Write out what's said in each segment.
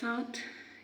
7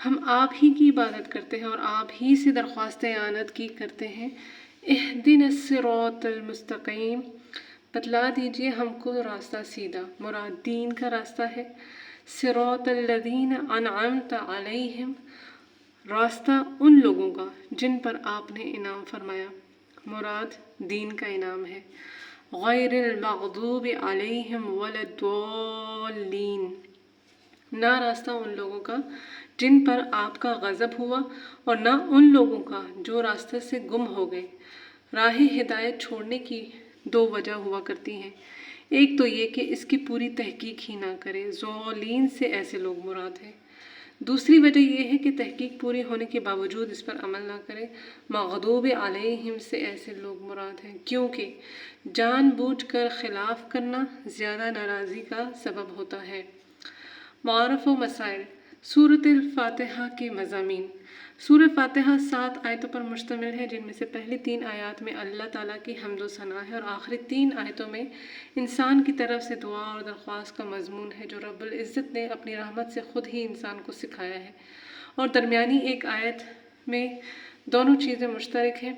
ہم آپ ہی کی عبادت کرتے ہیں اور آپ ہی سے درخواست اعانت کی کرتے ہیں۔ اہدنا الصراط المستقیم، بتلا دیجئے ہم کو راستہ سیدھا، مراد دین کا راستہ ہے۔ صراط الذین انعمت علیہم، راستہ ان لوگوں کا جن پر آپ نے انعام فرمایا، مراد دین کا انعام ہے۔ غیر المغضوب علیہم ولا الضالین، نہ راستہ ان لوگوں کا جن پر آپ کا غضب ہوا اور نہ ان لوگوں کا جو راستے سے گم ہو گئے۔ راہ ہدایت چھوڑنے کی دو وجہ ہوا کرتی ہیں، ایک تو یہ کہ اس کی پوری تحقیق ہی نہ کرے، ضالین سے ایسے لوگ مراد ہیں۔ دوسری وجہ یہ ہے کہ تحقیق پوری ہونے کے باوجود اس پر عمل نہ کرے، مغضوب علیہم سے ایسے لوگ مراد ہیں، کیونکہ جان بوجھ کر خلاف کرنا زیادہ ناراضی کا سبب ہوتا ہے۔ معارف و مسائل، سورۃ الفاتحہ کے مضامین۔ سورہ فاتحہ 7 آیتوں پر مشتمل ہے، جن میں سے پہلی 3 آیات میں اللہ تعالیٰ کی حمد و ثنا ہے اور آخری 3 آیتوں میں انسان کی طرف سے دعا اور درخواست کا مضمون ہے، جو رب العزت نے اپنی رحمت سے خود ہی انسان کو سکھایا ہے، اور درمیانی ایک آیت میں دونوں چیزیں مشترک ہیں،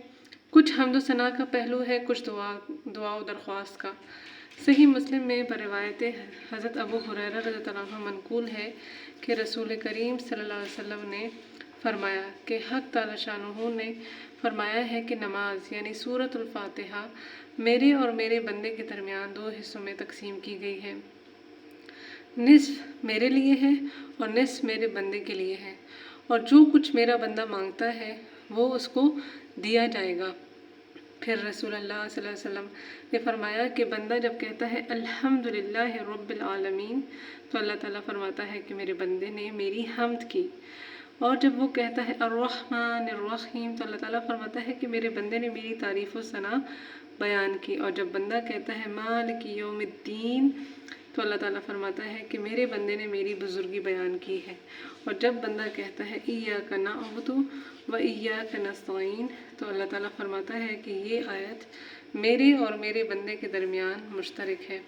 کچھ حمد و ثنا کا پہلو ہے، کچھ دعا و درخواست کا۔ صحیح مسلم میں بروایت حضرت ابو ہریرہ رضی اللہ عنہ منقول ہے کہ رسول کریم صلی اللہ علیہ وسلم نے فرمایا کہ حق تعالی شانہ نے فرمایا ہے کہ نماز یعنی سورۃ الفاتحہ میرے اور میرے بندے کے درمیان 2 حصوں میں تقسیم کی گئی ہے، نصف میرے لیے ہے اور نصف میرے بندے کے لیے ہے، اور جو کچھ میرا بندہ مانگتا ہے وہ اس کو دیا جائے گا۔ پھر رسول اللہ صلی اللہ علیہ وسلم نے فرمایا کہ بندہ جب کہتا ہے الحمدللہ رب العالمین تو اللہ تعالیٰ فرماتا ہے کہ میرے بندے نے میری حمد کی، اور جب وہ کہتا ہے الرحمن الرحیم تو اللہ تعالیٰ فرماتا ہے کہ میرے بندے نے میری تعریف و ثنا بیان کی، اور جب بندہ کہتا ہے مالک یوم الدین تو اللہ تعالیٰ فرماتا ہے کہ میرے بندے نے میری بزرگی بیان کی ہے، اور جب بندہ کہتا ہے ایاک نعبد و ایاک نستعین تو اللہ تعالیٰ فرماتا ہے کہ یہ آیت میرے اور میرے بندے کے درمیان مشترک ہے،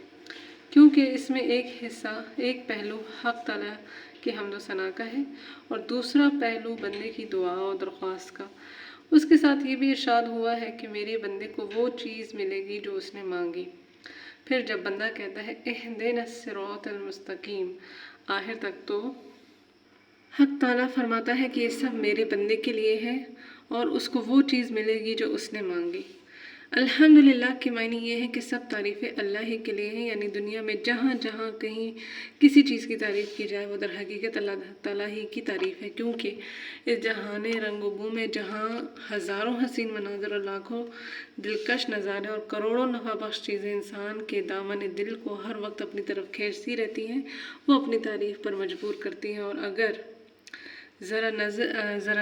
کیونکہ اس میں ایک پہلو حق تعالیٰ کی حمد و ثنا کا ہے اور دوسرا پہلو بندے کی دعا و درخواست کا۔ اس کے ساتھ یہ بھی ارشاد ہوا ہے کہ میرے بندے کو وہ چیز ملے گی جو اس نے مانگی۔ پھر جب بندہ کہتا ہے اہدنا الصراط المستقیم آخر تک، تو حق تعالیٰ فرماتا ہے کہ یہ سب میرے بندے کے لیے ہے اور اس کو وہ چیز ملے گی جو اس نے مانگی۔ الحمدللہ کے معنی یہ ہے کہ سب تعریفیں اللہ ہی کے لیے ہیں، یعنی دنیا میں جہاں جہاں کہیں کسی چیز کی تعریف کی جائے وہ در حقیقت اللہ تعالیٰ ہی کی تعریف ہے، کیونکہ اس جہان رنگ و بو میں جہاں ہزاروں حسین مناظر اور لاکھوں دلکش نظارے اور کروڑوں نفع بخش چیزیں انسان کے دامن دل کو ہر وقت اپنی طرف کھینچتی رہتی ہیں، وہ اپنی تعریف پر مجبور کرتی ہیں، اور اگر ذرا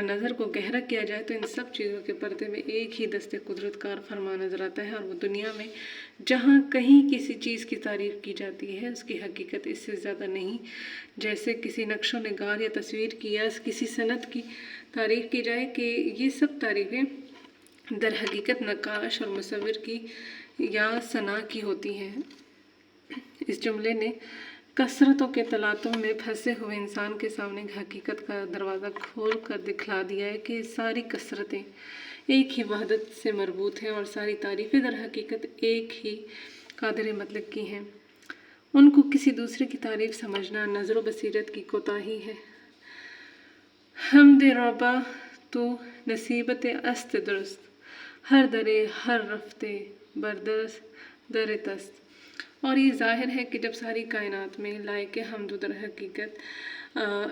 نظر کو گہرا کیا جائے تو ان سب چیزوں کے پردے میں ایک ہی دست قدرت کار فرما نظر آتا ہے، اور وہ دنیا میں جہاں کہیں کسی چیز کی تعریف کی جاتی ہے اس کی حقیقت اس سے زیادہ نہیں، جیسے کسی نقش و نگار یا تصویر کی یا کسی صنعت کی تعریف کی جائے کہ یہ سب تعریفیں در حقیقت نقاش اور مصور کی یا صنع کی ہوتی ہیں۔ اس جملے نے کثرتوں کے تلاطم میں پھنسے ہوئے انسان کے سامنے حقیقت کا دروازہ کھول کر دکھلا دیا ہے کہ ساری کثرتیں ایک ہی وحدت سے مربوط ہیں اور ساری تعریفیں در حقیقت ایک ہی قادر مطلق کی ہیں، ان کو کسی دوسرے کی تعریف سمجھنا نظر و بصیرت کی کوتاہی ہے۔ حمد ربا تو نصیبت است درست، ہر درے ہر رفتے بردرس در تست، اور یہ ظاہر ہے کہ جب ساری کائنات میں لائق حمد و در حقیقت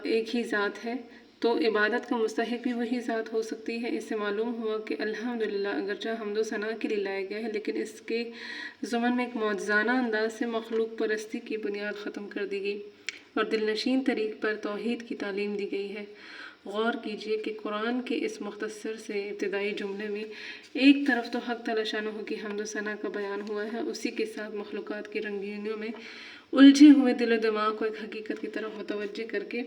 ایک ہی ذات ہے تو عبادت کا مستحق بھی وہی ذات ہو سکتی ہے۔ اس سے معلوم ہوا کہ الحمدللہ اگرچہ حمد و ثنا کے لیے لایا گیا ہے، لیکن اس کے ضمن میں ایک معجزانہ انداز سے مخلوق پرستی کی بنیاد ختم کر دی گئی اور دل نشین طریق پر توحید کی تعلیم دی گئی ہے۔ غور کیجئے کہ قرآن کے اس مختصر سے ابتدائی جملے میں ایک طرف تو حق تعالی شانہ کی حمد و ثنا کا بیان ہوا ہے، اسی کے ساتھ مخلوقات کی رنگینیوں میں الجھے ہوئے دل و دماغ کو ایک حقیقت کی طرف متوجہ کر کے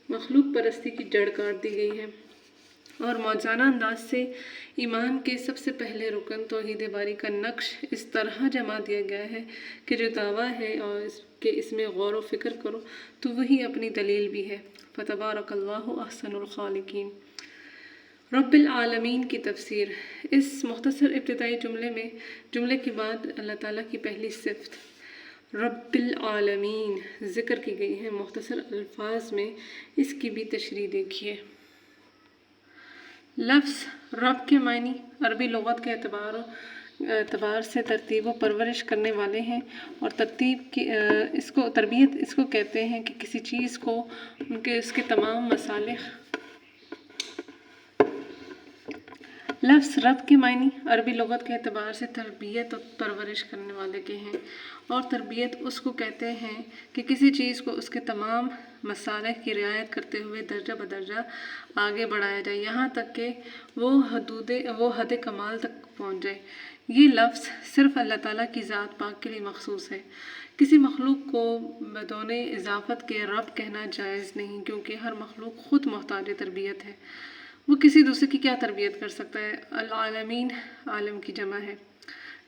مخلوق پرستی کی جڑ کاٹ دی گئی ہے، اور موجزانہ انداز سے ایمان کے سب سے پہلے رکن توحید باری کا نقش اس طرح جما دیا گیا ہے کہ جو دعویٰ ہے اور اس میں غور و فکر کرو تو وہی اپنی دلیل بھی ہے۔ فتبارک اللہ احسن الخالقین۔ رب العالمین کی تفسیر۔ اس مختصر ابتدائی جملے کے بعد اللہ تعالیٰ کی پہلی صفت رب العالمین ذکر کی گئی ہے۔ مختصر الفاظ میں اس کی بھی تشریح دیکھیے۔ لفظ رب کے معنی عربی لغت کے اعتبار سے ترتیب و پرورش کرنے والے ہیں، اور تربیت اس کو کہتے ہیں کہ کسی چیز کو اس کے تمام مصالح۔ لفظ رب کے معنی عربی لغت کے اعتبار سے تربیت و پرورش کرنے والے کے ہیں، اور تربیت اس کو کہتے ہیں کہ کسی چیز کو اس کے تمام مصالح کی رعایت کرتے ہوئے درجہ بدرجہ آگے بڑھایا جائے، یہاں تک کہ وہ حد کمال تک پہنچ جائے۔ یہ لفظ صرف اللہ تعالیٰ کی ذات پاک کے لیے مخصوص ہے۔ کسی مخلوق کو بدون اضافت کے رب کہنا جائز نہیں، کیونکہ ہر مخلوق خود محتاج تربیت ہے۔ وہ کسی دوسرے کی کیا تربیت کر سکتا ہے؟ العالمین عالم کی جمع ہے،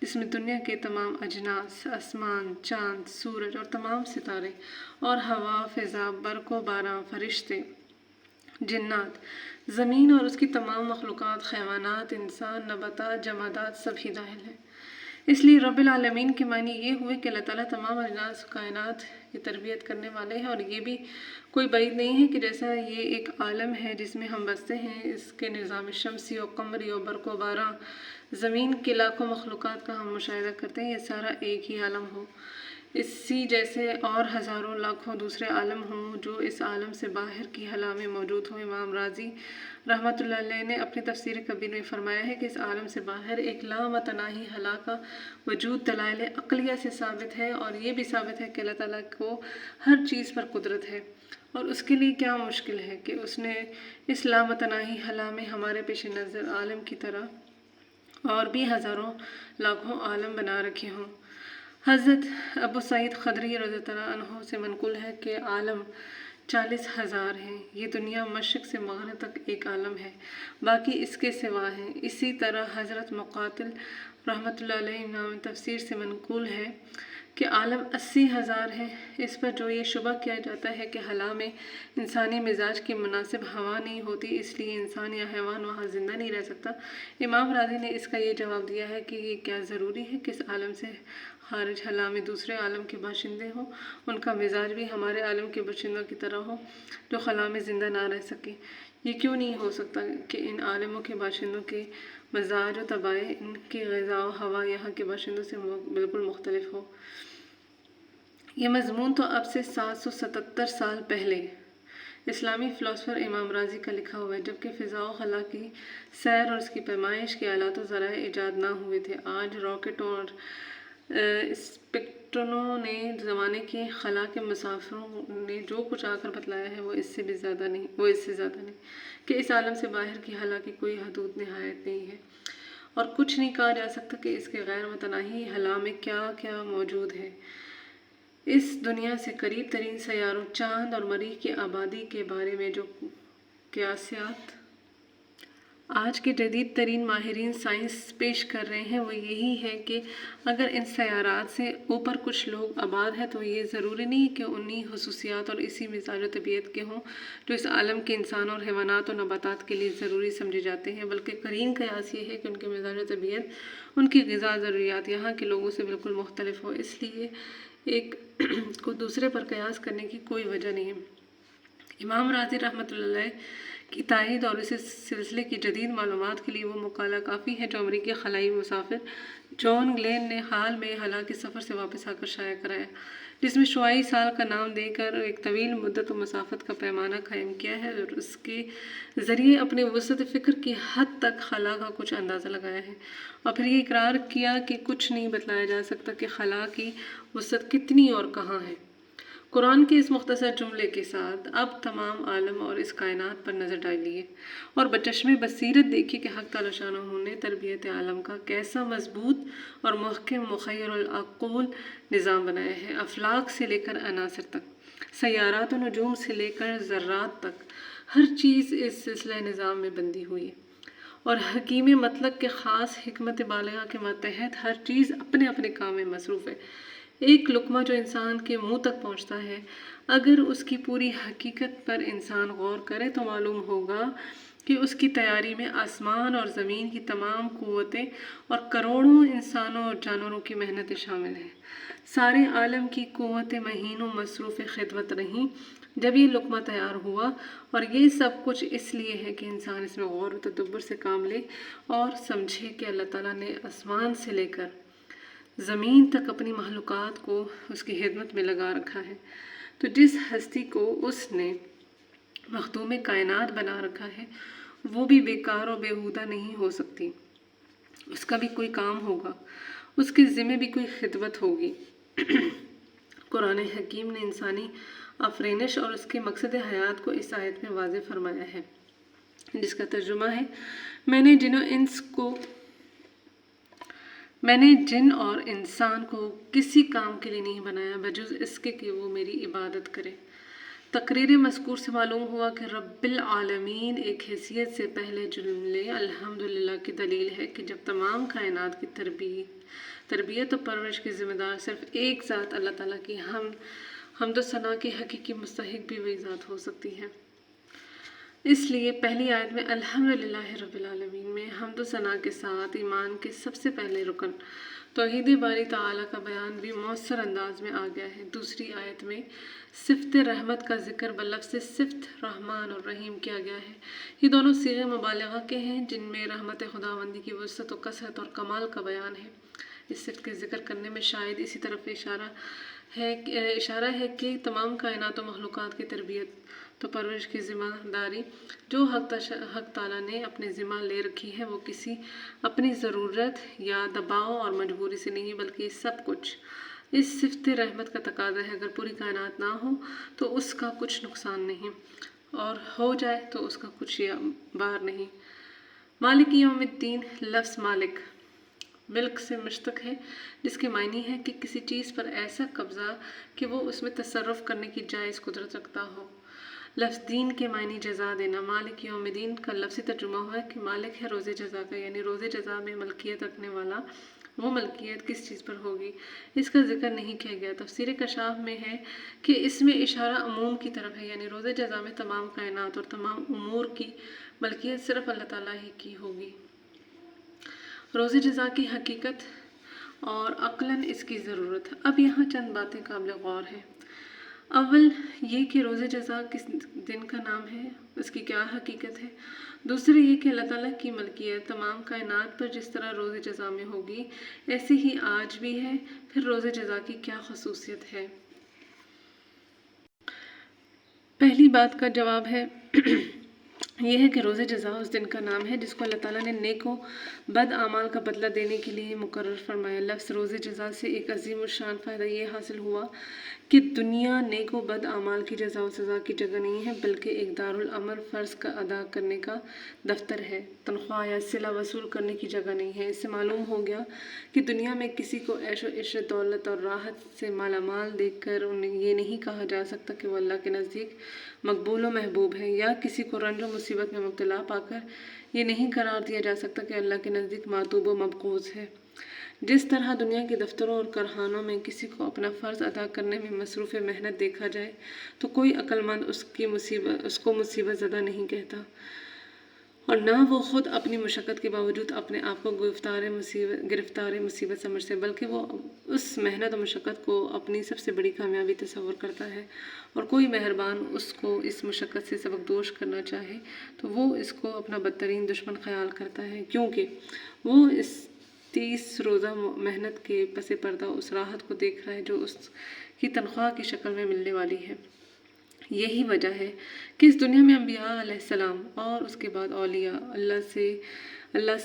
جس میں دنیا کے تمام اجناس، آسمان، چاند، سورج اور تمام ستارے، اور ہوا، فضا، برق و باراں، فرشتے، جنات، زمین اور اس کی تمام مخلوقات، حیوانات، انسان، نباتات، جمادات سب ہی داخل ہیں۔ اس لیے رب العالمین کے معنی یہ ہوئے کہ اللہ تعالیٰ تمام اجناس کائنات کی تربیت کرنے والے ہیں، اور یہ بھی کوئی بعید نہیں ہے کہ جیسا یہ ایک عالم ہے جس میں ہم بستے ہیں، اس کے نظام شمسی و قمری و برق و باراں، زمین کے لاکھوں مخلوقات کا ہم مشاہدہ کرتے ہیں، یہ سارا ایک ہی عالم ہو۔ اسی جیسے اور ہزاروں لاکھوں دوسرے عالم ہوں جو اس عالم سے باہر کی خلا میں موجود ہوں۔ امام راضی رحمۃ اللہ علیہ نے اپنی تفسیر کبیر میں فرمایا ہے کہ اس عالم سے باہر ایک لامتناہی خلا کا وجود دلائل عقلیہ سے ثابت ہے، اور یہ بھی ثابت ہے کہ اللہ تعالیٰ کو ہر چیز پر قدرت ہے، اور اس کے لیے کیا مشکل ہے کہ اس نے اس لامتناہی خلا میں ہمارے پیش نظر عالم کی طرح اور بھی ہزاروں لاکھوں عالم بنا رکھے ہوں۔ حضرت ابو سعید خدری رضی اللہ عنہ سے منقول ہے کہ عالم 40,000 ہیں۔ یہ دنیا مشرق سے مغرب تک ایک عالم ہے، باقی اس کے سوا ہیں۔ اسی طرح حضرت مقاتل رحمۃ اللہ علیہ نام تفسیر سے منقول ہے کہ عالم 80,000 ہے۔ اس پر جو یہ شبہ کیا جاتا ہے کہ خلا میں انسانی مزاج کی مناسب ہوا نہیں ہوتی، اس لیے انسان یا حیوان وہاں زندہ نہیں رہ سکتا، امام راضی نے اس کا یہ جواب دیا ہے کہ یہ کیا ضروری ہے کہ اس عالم سے خارج خلا میں دوسرے عالم کے باشندے ہوں، ان کا مزاج بھی ہمارے عالم کے باشندوں کی طرح ہو جو خلا میں زندہ نہ رہ سکے۔ یہ کیوں نہیں ہو سکتا کہ ان عالموں کے باشندوں کے مزاج و طبائع، ان کی غذا و ہوا یہاں کے باشندوں سے بالکل مختلف ہو؟ یہ مضمون تو اب سے 777 سال پہلے اسلامی فلسفر امام رازی کا لکھا ہوا ہے، جبکہ فضا و خلا کی سیر اور اس کی پیمائش کے آلات و ذرائع ایجاد نہ ہوئے تھے۔ آج راکٹوں اور اسپیکٹروں نے زمانے کے خلا کے مسافروں نے جو کچھ آ کر بتلایا ہے وہ اس سے زیادہ نہیں کہ اس عالم سے باہر کی خلا کی کوئی حدود نہایت نہیں ہے، اور کچھ نہیں کہا جا سکتا کہ اس کے غیر متناہی خلا میں کیا کیا موجود ہے۔ اس دنیا سے قریب ترین سیاروں چاند اور مریخ کی آبادی کے بارے میں جو قیاسات آج کے جدید ترین ماہرین سائنس پیش کر رہے ہیں وہ یہی ہے کہ اگر ان سیارات سے اوپر کچھ لوگ آباد ہیں تو یہ ضروری نہیں کہ انہی خصوصیات اور اسی مزاج و طبیعت کے ہوں جو اس عالم کے انسان اور حیوانات و نباتات کے لیے ضروری سمجھے جاتے ہیں، بلکہ قرین قیاس یہ ہے کہ ان کے مزاج و طبیعت، ان کی غذا ضروریات یہاں کے لوگوں سے بالکل مختلف ہو، اس لیے ایک کو دوسرے پر قیاس کرنے کی کوئی وجہ نہیں ہے۔ امام راضی رحمۃ اللہ علیہ کی تائید اور اس سلسلے کی جدید معلومات کے لیے وہ مقالہ کافی ہے جو امریکی خلائی مسافر جان گلین نے حال میں خلا کے سفر سے واپس آ کر شائع کرایا، جس میں شعاعی سال کا نام دے کر ایک طویل مدت و مسافت کا پیمانہ قائم کیا ہے اور اس کے ذریعے اپنے وسعت فکر کی حد تک خلا کا کچھ اندازہ لگایا ہے، اور پھر یہ اقرار کیا کہ کچھ نہیں بتلایا جا سکتا کہ خلا کی وسعت کتنی اور کہاں ہے۔ قرآن کے اس مختصر جملے کے ساتھ اب تمام عالم اور اس کائنات پر نظر ڈالیے اور بچشم بصیرت دیکھیے کہ حق تعالی شانہ نے تربیت عالم کا کیسا مضبوط اور محکم مخیر العقول نظام بنایا ہے۔ افلاک سے لے کر عناصر تک، سیارات و نجوم سے لے کر ذرات تک، ہر چیز اس سلسلہ نظام میں بندی ہوئی ہے، اور حکیم مطلق کے خاص حکمت بالغہ کے ماتحت ہر چیز اپنے اپنے کام میں مصروف ہے۔ ایک لقمہ جو انسان کے منہ تک پہنچتا ہے، اگر اس کی پوری حقیقت پر انسان غور کرے تو معلوم ہوگا کہ اس کی تیاری میں آسمان اور زمین کی تمام قوتیں اور کروڑوں انسانوں اور جانوروں کی محنتیں شامل ہیں۔ سارے عالم کی قوتیں مہینوں مصروف خدمت رہیں جب یہ لقمہ تیار ہوا، اور یہ سب کچھ اس لیے ہے کہ انسان اس میں غور و تدبر سے کام لے اور سمجھے کہ اللہ تعالیٰ نے آسمان سے لے کر زمین تک اپنی مخلوقات کو اس کی خدمت میں لگا رکھا ہے۔ تو جس ہستی کو اس نے مخدوم کائنات بنا رکھا ہے، وہ بھی بیکار و بیہودہ نہیں ہو سکتی، اس کا بھی کوئی کام ہوگا، اس کے ذمہ بھی کوئی خدمت ہوگی۔ قرآن حکیم نے انسانی آفرینش اور اس کے مقصد حیات کو اس آیت میں واضح فرمایا ہے، جس کا ترجمہ ہے، میں نے جن اور انسان کو کسی کام کے لیے نہیں بنایا بجز اس کے کہ وہ میری عبادت کرے۔ تقریر مذکور سے معلوم ہوا کہ رب العالمین ایک حیثیت سے پہلے جملے الحمدللہ کی دلیل ہے کہ جب تمام کائنات کی تربیت و پرورش کی ذمہ دار صرف ایک ذات اللہ تعالیٰ کی حمد و ثنا کی حقیقی مستحق بھی وہی ذات ہو سکتی ہے۔ اس لیے پہلی آیت میں الحمدللہ رب العالمین میں حمد و ثنا کے ساتھ ایمان کے سب سے پہلے رکن توحید باری تعالیٰ کا بیان بھی مؤثر انداز میں آ گیا ہے۔ دوسری آیت میں صفت رحمت کا ذکر بلفظ صفت رحمان اور رحیم کیا گیا ہے۔ یہ دونوں صیغے مبالغہ کے ہیں جن میں رحمت خداوندی کی وسعت و کثرت اور کمال کا بیان ہے۔ اس صفت کے ذکر کرنے میں شاید اسی طرف اشارہ ہے کہ تمام کائنات و مخلوقات کی تربیت تو پرورش کی ذمہ داری جو حق تعالیٰ نے اپنے ذمہ لے رکھی ہے، وہ کسی اپنی ضرورت یا دباؤ اور مجبوری سے نہیں، بلکہ یہ سب کچھ اس صفت رحمت کا تقاضا ہے۔ اگر پوری کائنات نہ ہو تو اس کا کچھ نقصان نہیں، اور ہو جائے تو اس کا کچھ بار نہیں۔ مالک یوم الدین، لفظ مالک ملک سے مشتق ہے، جس کے معنی ہے کہ کسی چیز پر ایسا قبضہ کہ وہ اس میں تصرف کرنے کی جائز قدرت رکھتا ہو۔ لفظ دین کے معنی جزا دینا۔ مالک یوم الدین کا لفظی ترجمہ ہوا کہ مالک ہے روز جزا کا، یعنی روز جزا میں ملکیت رکھنے والا۔ وہ ملکیت کس چیز پر ہوگی، اس کا ذکر نہیں کیا گیا۔ تفسیر کشاف میں ہے کہ اس میں اشارہ عموم کی طرف ہے، یعنی روز جزا میں تمام کائنات اور تمام امور کی ملکیت صرف اللہ تعالیٰ ہی کی ہوگی۔ روز جزا کی حقیقت اور عقلاً اس کی ضرورت۔ اب یہاں چند باتیں قابل غور ہیں۔ اول یہ کہ روز جزا کس دن کا نام ہے، اس کی کیا حقیقت ہے۔ دوسرے یہ کہ اللہ تعالیٰ کی ملکیت تمام کائنات پر جس طرح روز جزا میں ہوگی ایسے ہی آج بھی ہے، پھر روز جزا کی کیا خصوصیت ہے۔ پہلی بات کا جواب ہے یہ ہے کہ روز جزا اس دن کا نام ہے جس کو اللہ تعالیٰ نے نیک و بد اعمال کا بدلہ دینے کے لیے مقرر فرمایا۔ لفظ روز جزا سے ایک عظیم الشان فائدہ یہ حاصل ہوا کہ دنیا نیک و بد اعمال کی جزا و سزا کی جگہ نہیں ہے، بلکہ ایک دارالعمل فرض کا ادا کرنے کا دفتر ہے، تنخواہ یا صلہ وصول کرنے کی جگہ نہیں ہے۔ اس سے معلوم ہو گیا کہ دنیا میں کسی کو عیش و عشرت، دولت اور راحت سے مالا مال دیکھ کر یہ نہیں کہا جا سکتا کہ وہ اللہ کے نزدیک مقبول و محبوب ہے، یا کسی کو رنج و مصیبت میں مبتلا پا کر یہ نہیں قرار دیا جا سکتا کہ اللہ کے نزدیک معتوب و مبغوض ہے۔ جس طرح دنیا کے دفتروں اور کارخانوں میں کسی کو اپنا فرض ادا کرنے میں مصروف محنت دیکھا جائے تو کوئی عقل مند اس کو مصیبت زدہ نہیں کہتا، اور نہ وہ خود اپنی مشقت کے باوجود اپنے آپ کو گرفتار مصیبت سمجھتے، بلکہ وہ اس محنت و مشقت کو اپنی سب سے بڑی کامیابی تصور کرتا ہے، اور کوئی مہربان اس کو اس مشقت سے سبکدوش کرنا چاہے تو وہ اس کو اپنا بدترین دشمن خیال کرتا ہے، کیونکہ وہ اس 30 روزہ محنت کے پس پردہ اس راحت کو دیکھ رہا ہے جو اس کی تنخواہ کی شکل میں ملنے والی ہے۔ یہی وجہ ہے کہ اس دنیا میں انبیاء علیہ السلام اور اس کے بعد اولیاء اللہ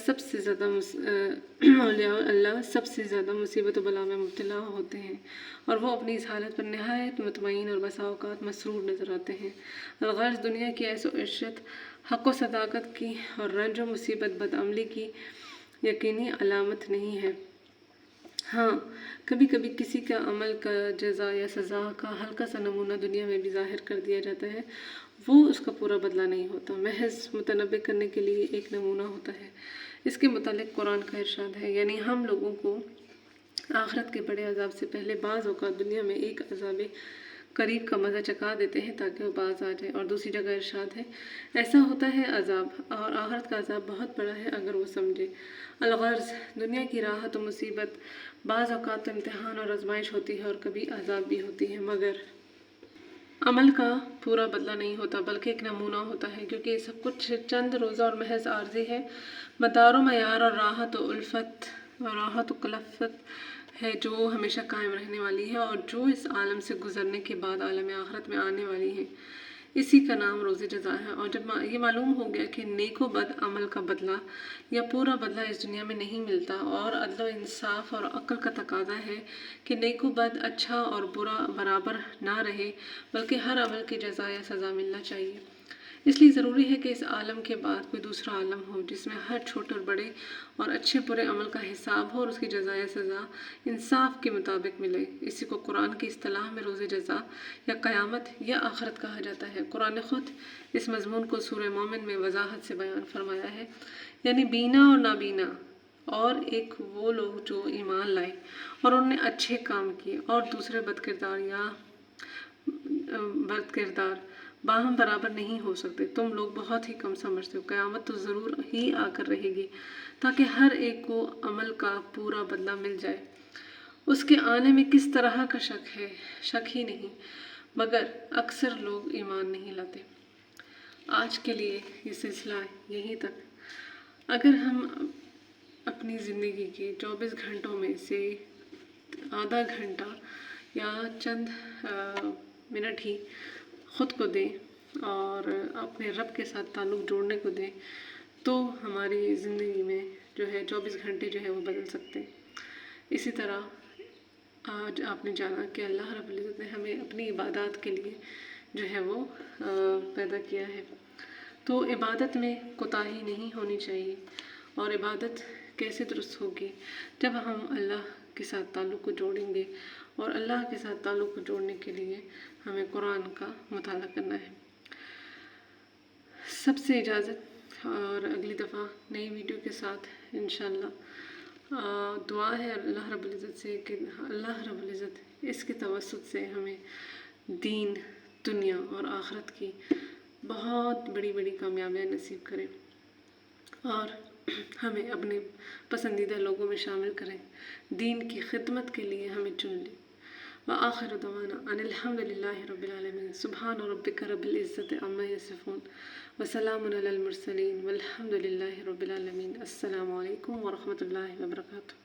سب سے زیادہ مصیبت و بلا میں مبتلا ہوتے ہیں، اور وہ اپنی اس حالت پر نہایت مطمئن اور بسا اوقات مسرور نظر آتے ہیں۔ الغرض دنیا کی عیش و عشرت حق و صداقت کی اور رنج و مصیبت بدعملی کی یقینی علامت نہیں ہے۔ ہاں، کبھی کبھی کسی کا عمل کا جزا یا سزا کا ہلکا سا نمونہ دنیا میں بھی ظاہر کر دیا جاتا ہے۔ وہ اس کا پورا بدلہ نہیں ہوتا، محض متنبع کرنے کے لیے ایک نمونہ ہوتا ہے۔ اس کے متعلق قرآن کا ارشاد ہے، یعنی ہم لوگوں کو آخرت کے بڑے عذاب سے پہلے بعض اوقات دنیا میں ایک عذاب قریب کا مزہ چکھا دیتے ہیں تاکہ وہ باز آ جائے۔ اور دوسری جگہ ارشاد ہے، ایسا ہوتا ہے عذاب، اور آخرت کا عذاب بہت بڑا ہے اگر وہ سمجھے۔ الغرض، دنیا کی راحت و مصیبت بعض اوقات امتحان اور آزمائش ہوتی ہے اور کبھی عذاب بھی ہوتی ہے، مگر عمل کا پورا بدلہ نہیں ہوتا بلکہ ایک نمونہ ہوتا ہے، کیونکہ یہ سب کچھ چند روزہ اور محض عارضی ہے۔ مدار و معیار اور راحت و الفت اور راحت و کلفت ہے جو ہمیشہ قائم رہنے والی ہے اور جو اس عالم سے گزرنے کے بعد عالم آخرت میں آنے والی ہے۔ اسی کا نام روز جزا ہے۔ اور جب یہ معلوم ہو گیا کہ نیک و بد عمل کا بدلہ یا پورا بدلہ اس دنیا میں نہیں ملتا، اور عدل و انصاف اور عقل کا تقاضا ہے کہ نیک و بد، اچھا اور برا برابر نہ رہے بلکہ ہر عمل کی جزا یا سزا ملنا چاہیے، اس لیے ضروری ہے کہ اس عالم کے بعد کوئی دوسرا عالم ہو جس میں ہر چھوٹے اور بڑے اور اچھے برے عمل کا حساب ہو اور اس کی جزا یا سزا انصاف کے مطابق ملے۔ اسی کو قرآن کی اصطلاح میں روز جزا یا قیامت یا آخرت کہا جاتا ہے۔ قرآن خود اس مضمون کو سورہ مومن میں وضاحت سے بیان فرمایا ہے، یعنی بینا اور نابینا اور ایک وہ لوگ جو ایمان لائے اور انہوں نے اچھے کام کیے، اور دوسرے بد کردار باہم برابر نہیں ہو سکتے۔ تم لوگ بہت ہی کم سمجھتے ہو، قیامت تو ضرور ہی آ کر رہے گی تاکہ ہر ایک کو عمل کا پورا بدلہ مل جائے۔ اس کے آنے میں کس طرح کا شک ہے؟ شک ہی نہیں، مگر اکثر لوگ ایمان نہیں لاتے۔ آج کے لیے یہ سلسلہ یہیں تک۔ اگر ہم اپنی زندگی کے 24 گھنٹوں میں سے آدھا گھنٹہ یا چند منٹ ہی خود کو دیں اور اپنے رب کے ساتھ تعلق جوڑنے کو دیں تو ہماری زندگی میں جو ہے 24 گھنٹے جو ہے وہ بدل سکتے ہیں۔ اسی طرح آج آپ نے جانا کہ اللہ رب العزت نے ہمیں اپنی عبادات کے لیے جو ہے وہ پیدا کیا ہے، تو عبادت میں کوتاہی نہیں ہونی چاہیے۔ اور عبادت کیسے درست ہوگی؟ جب ہم اللہ کے ساتھ تعلق کو جوڑیں گے، اور اللہ کے ساتھ تعلق کو جوڑنے کے لیے ہمیں قرآن کا مطالعہ کرنا ہے۔ سب سے اجازت، اور اگلی دفعہ نئی ویڈیو کے ساتھ انشاءاللہ۔ دعا ہے اللہ رب العزت سے کہ اللہ رب العزت اس کے توسط سے ہمیں دین، دنیا اور آخرت کی بہت بڑی بڑی کامیابیاں نصیب کریں اور ہمیں اپنے پسندیدہ لوگوں میں شامل کریں، دین کی خدمت کے لیے ہمیں چن لیں۔ وآخر دعوانا ان الحمد للہ رب العالمین۔ سبحان ربک رب العزت عما یصفون وسلام علی المرسلین والحمد للہ رب العالمین۔ السلام علیکم ورحمۃ اللہ وبرکاتہ۔